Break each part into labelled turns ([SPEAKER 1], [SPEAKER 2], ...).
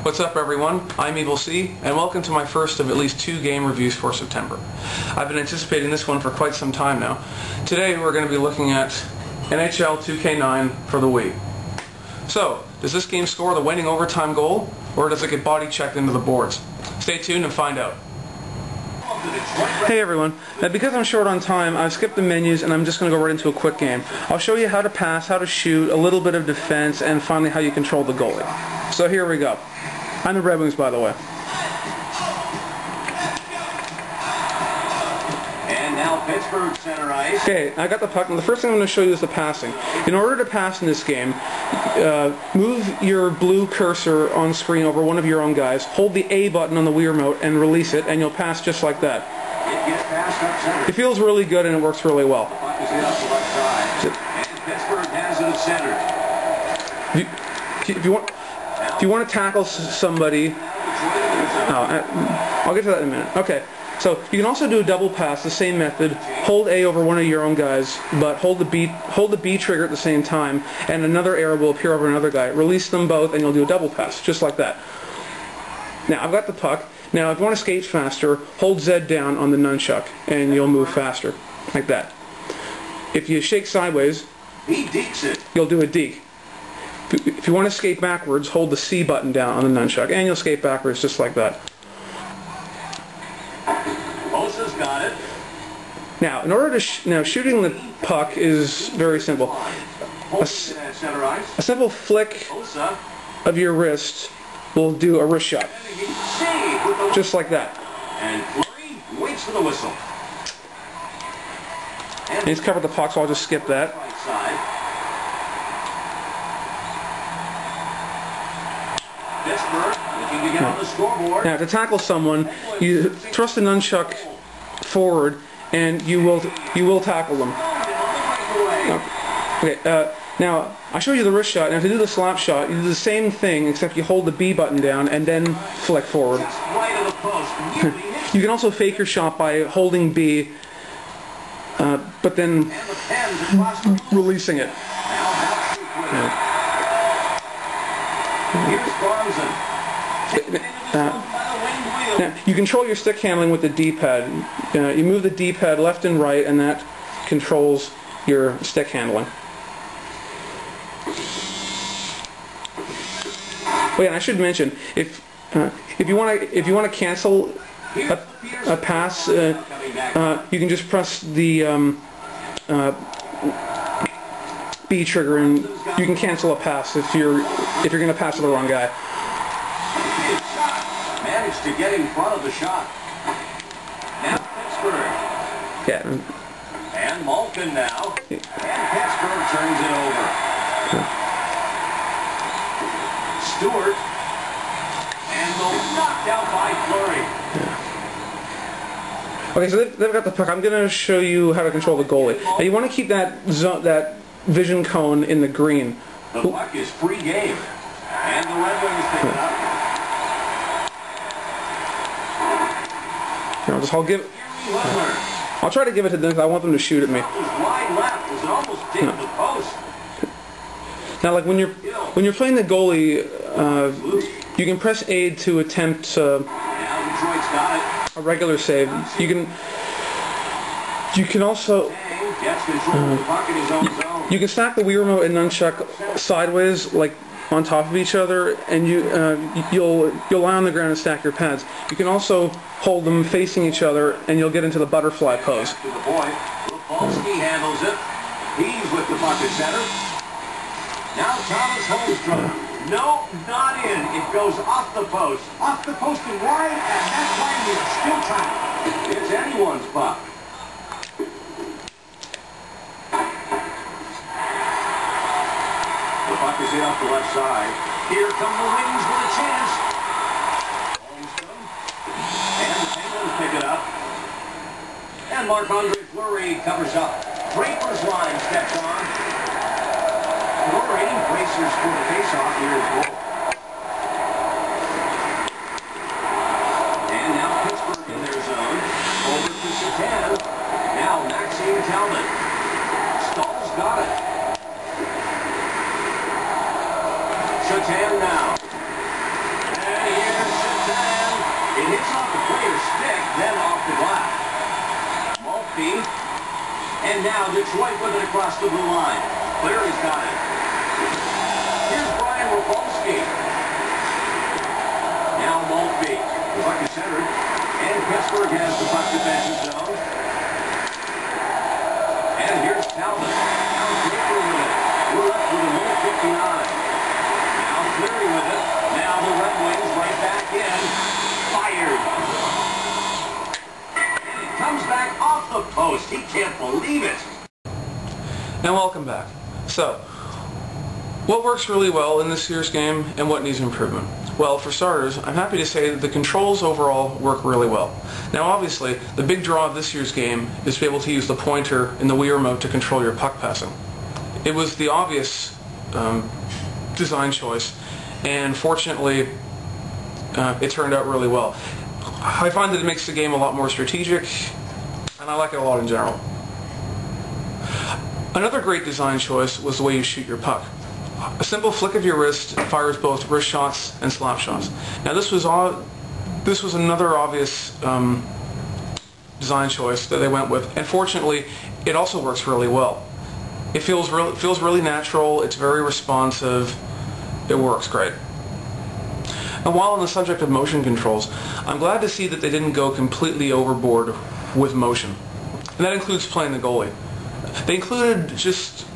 [SPEAKER 1] What's up everyone, I'm Evil C, and welcome to my first of at least 2 game reviews for September. I've been anticipating this one for quite some time now. Today we're going to be looking at NHL 2K9 for the Wii. So, does this game score the winning overtime goal, or does it get body checked into the boards? Stay tuned and find out. Hey everyone, because I'm short on time, I've skipped the menus and I'm just going to go right into a quick game. I'll show you how to pass, how to shoot, a little bit of defense, and finally how you control the goalie. So here we go. I'm the Red Wings, by the way.
[SPEAKER 2] And now Pittsburgh center ice.
[SPEAKER 1] Okay, I got the puck, and the first thing I'm going to show you is the passing. In order to pass in this game, move your blue cursor on screen over one of your own guys, hold the A button on the Wii remote, and release it, and you'll pass just like that.
[SPEAKER 2] It gets passed up center.
[SPEAKER 1] It feels really good, and it works really well.
[SPEAKER 2] The puck is hit up the left side. And Pittsburgh has it at center.
[SPEAKER 1] If you want to tackle somebody, I'll get to that in a minute. Okay, so you can also do a double pass, the same method. Hold A over one of your own guys, but hold the B trigger at the same time, and another arrow will appear over another guy. Release them both, and you'll do a double pass, just like that. Now I've got the puck. Now if you want to skate faster, hold Z down on the nunchuck, and you'll move faster, like that. If you shake sideways,
[SPEAKER 2] He dekes it.
[SPEAKER 1] you'll do a deke. If you want to skate backwards, hold the C button down on the nunchuck, and you'll skate backwards just like that.
[SPEAKER 2] Osa's got it.
[SPEAKER 1] Now, in order to shooting the puck is very simple. A
[SPEAKER 2] Center ice.
[SPEAKER 1] simple flick
[SPEAKER 2] Osa.
[SPEAKER 1] of your wrist will do a wrist shot,
[SPEAKER 2] Save with the
[SPEAKER 1] just like that.
[SPEAKER 2] And Fleury waits for the whistle.
[SPEAKER 1] And he's covered the puck, so I'll just skip that.
[SPEAKER 2] Right side. Pittsburgh looking to get on the scoreboard.
[SPEAKER 1] Now, to tackle someone, you thrust the nunchuck forward, and you will tackle them. Okay. Now, I showed you the wrist shot. Now, to do the slap shot, you do the same thing, except you hold the B button down and then flick forward.
[SPEAKER 2] Right of the post. Really hits.
[SPEAKER 1] You can also fake your shot by holding B, but then
[SPEAKER 2] And the Pens across the
[SPEAKER 1] releasing it.
[SPEAKER 2] Now back to Fleury. Here's Garmson. Taken into the zone by the winged wheel.
[SPEAKER 1] Now, you control your stick handling with the D-pad. You move the D-pad left and right, and that controls your stick handling. Oh yeah, and I should mention, if you want to cancel a pass, you can just press the B trigger, and you can cancel a pass if you're going to pass to the wrong guy.
[SPEAKER 2] His shot. Managed to get in front of the shot. Now Pittsburgh.
[SPEAKER 1] Yeah.
[SPEAKER 2] And Malkin now. And Pittsburgh turns it over. Stewart. And the knocked out by Fleury.
[SPEAKER 1] Okay, so they've got the puck. I'm going to show you how to control the goalie. Now you want to keep that vision cone in the green.
[SPEAKER 2] The puck is free game. And the Red Wings pick it up.
[SPEAKER 1] I'll try to give it to them because I want them to shoot at me.
[SPEAKER 2] It was wide left. Was it almost did the post?
[SPEAKER 1] Now, like when you're playing the goalie, you can press A to attempt
[SPEAKER 2] Now Detroit's got it.
[SPEAKER 1] a regular save. You can also
[SPEAKER 2] Gets control of the puck in his own zone.
[SPEAKER 1] you can stack the Wii remote and nunchuck sideways, like on top of each other, and you'll lie on the ground and stack your pads. You can also hold them facing each other, and you'll get into the butterfly pose.
[SPEAKER 2] To the point. Rafalski handles it. He's with the puck at center. Now Thomas Holmstrom. No, not in. It goes off the post. Off the post and wide, and that's why it's still time. It's anyone's puck. The puck is hit off the left side. Here come the Wings with a chance. Holmstrom. And the Penguins pick it up. And Marc-Andre Fleury covers up. Draper's line steps on. Fleury racers for the faceoff. Here is goal. And now Pittsburgh in their zone. Over to Satan. Now Maxime Talbot. Stahl's got it. Satan now. And Detroit with it across the blue line. Cleary's got it. Here's Brian Rapolsky. Now Maltby. The puck is centered. And Pittsburgh has the puck defensive zone. And here's Talbot. Now Cleary with it. We're up with a minute 59. Now Cleary with it. Now the Red Wings right back in. Fired. And he comes back off the post. He can't believe it.
[SPEAKER 1] And welcome back. So, what works really well in this year's game and what needs improvement? Well, for starters, I'm happy to say that the controls overall work really well. Now obviously, the big draw of this year's game is to be able to use the pointer in the Wii Remote to control your puck passing. It was the obvious design choice, and fortunately, it turned out really well. I find that it makes the game a lot more strategic, and I like it a lot in general. Another great design choice was the way you shoot your puck. A simple flick of your wrist fires both wrist shots and slap shots. Now this was another obvious design choice that they went with, and fortunately, it also works really well. It feels really natural. It's very responsive. It works great. And while on the subject of motion controls, I'm glad to see that they didn't go completely overboard with motion, and that includes playing the goalie. They included just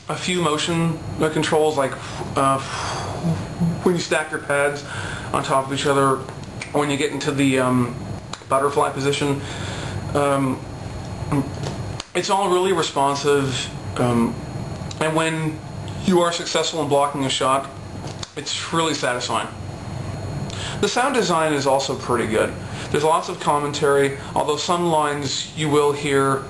[SPEAKER 1] a few motion controls, like when you stack your pads on top of each other, or when you get into the butterfly position. It's all really responsive, and when you are successful in blocking a shot, it's really satisfying. The sound design is also pretty good. There's lots of commentary, although some lines you will hear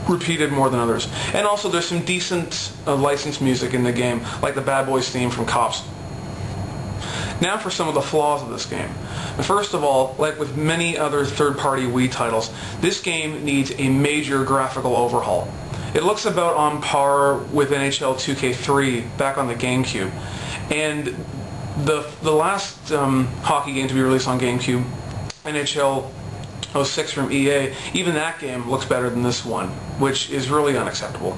[SPEAKER 1] repeated more than others. And also there's some decent licensed music in the game, like the Bad Boys theme from Cops. Now for some of the flaws of this game. First of all, like with many other third-party Wii titles, this game needs a major graphical overhaul. It looks about on par with NHL 2K3 back on the GameCube. And the last hockey game to be released on GameCube, NHL 06 from EA, even that game looks better than this one, which is really unacceptable.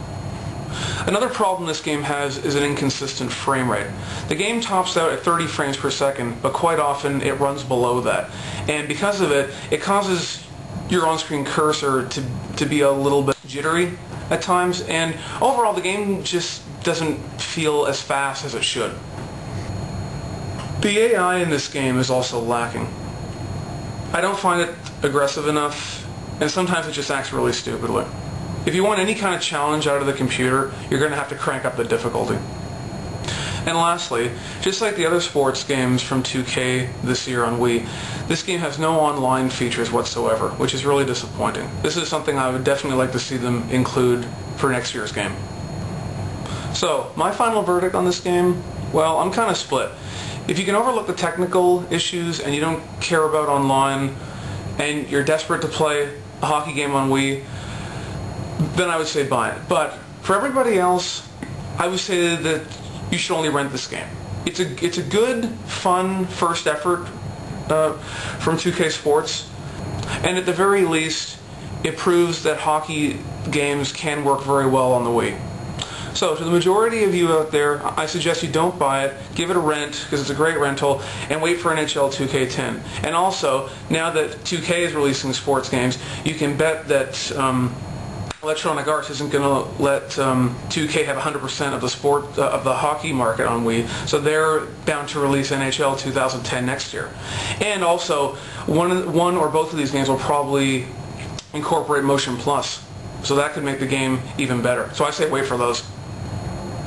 [SPEAKER 1] Another problem this game has is an inconsistent frame rate. The game tops out at 30 frames per second, but quite often it runs below that. And because of it, it causes your on-screen cursor to be a little bit jittery at times, and overall the game just doesn't feel as fast as it should. The AI in this game is also lacking. I don't find it aggressive enough, and sometimes it just acts really stupidly. If you want any kind of challenge out of the computer, you're going to have to crank up the difficulty. And lastly, just like the other sports games from 2K this year on Wii, this game has no online features whatsoever, which is really disappointing. This is something I would definitely like to see them include for next year's game. So, my final verdict on this game, well, I'm kind of split. If you can overlook the technical issues and you don't care about online, and you're desperate to play a hockey game on Wii, then I would say buy it. But for everybody else, I would say that you should only rent this game. It's a good, fun first effort from 2K Sports, and at the very least, it proves that hockey games can work very well on the Wii. So, to the majority of you out there, I suggest you don't buy it, give it a rent, because it's a great rental, and wait for NHL 2K10. And also, now that 2K is releasing sports games, you can bet that Electronic Arts isn't going to let 2K have 100% of the hockey market on Wii, so they're bound to release NHL 2010 next year. And also, one or both of these games will probably incorporate Motion Plus, so that could make the game even better. So I say wait for those.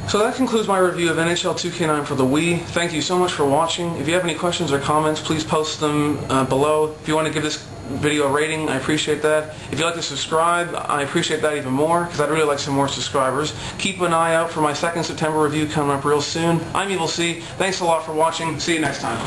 [SPEAKER 1] So that concludes my review of NHL 2K9 for the Wii. Thank you so much for watching. If you have any questions or comments, please post them below. If you want to give this video a rating, I appreciate that. If you'd like to subscribe, I appreciate that even more, because I'd really like some more subscribers. Keep an eye out for my 2nd September review coming up real soon. I'm Evil C. Thanks a lot for watching. See you next time.